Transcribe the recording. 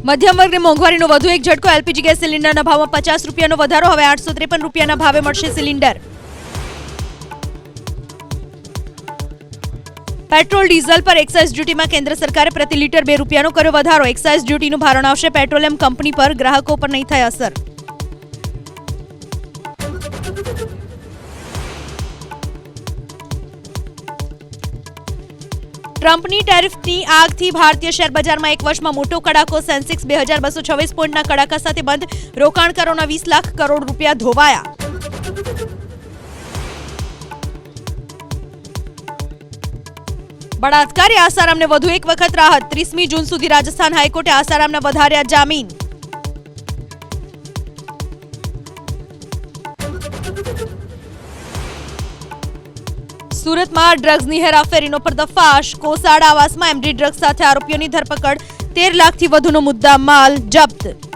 મધ્યમ વર્ગને મોંઘવારીનો વધુ એક ઝટકો। એલપીજી ગેસ સિલિન્ડરના ભાવમાં 50 રૂપિયાનો વધારો। હવે 853 રૂપિયાના ભાવે મળશે સિલિન્ડર। પેટ્રોલ ડીઝલ પર એક્સાઇઝ ડ્યુટીમાં કેન્દ્ર સરકારે પ્રતિ લીટર 2 રૂપિયાનો કર્યો વધારો। એક્સાઇઝ ડ્યુટીનું ભારણ આવશે પેટ્રોલિયમ કંપની પર, ગ્રાહકો પર નહીં થાય અસર। ટ્રમ્પની ટેરિફની આગથી ભારતીય શેર બજારમાં એક વર્ષમાં મોટો કડાકો। સેન્સેક્સ 2226 પોઈન્ટના કડાકા સાથે બંધ। રોકાણકારોના 20 લાખ કરોડ રૂપિયા ધોવાયા। બળાત્કારી આસારામને વધુ એક વખત રાહત। 30મી જૂન સુધી રાજસ્થાન હાઈકોર્ટે આસારામના વધાર્યા જામીન। સુરતમાં ડ્રગ્સની હેરાફેરીનો પર્દાફાશ। કોસાડ આવાસમાં એમડી ડ્રગ્સ સાથે આરોપીઓની ધરપકડ। 13 લાખથી વધુનો મુદ્દા માલ જપ્ત।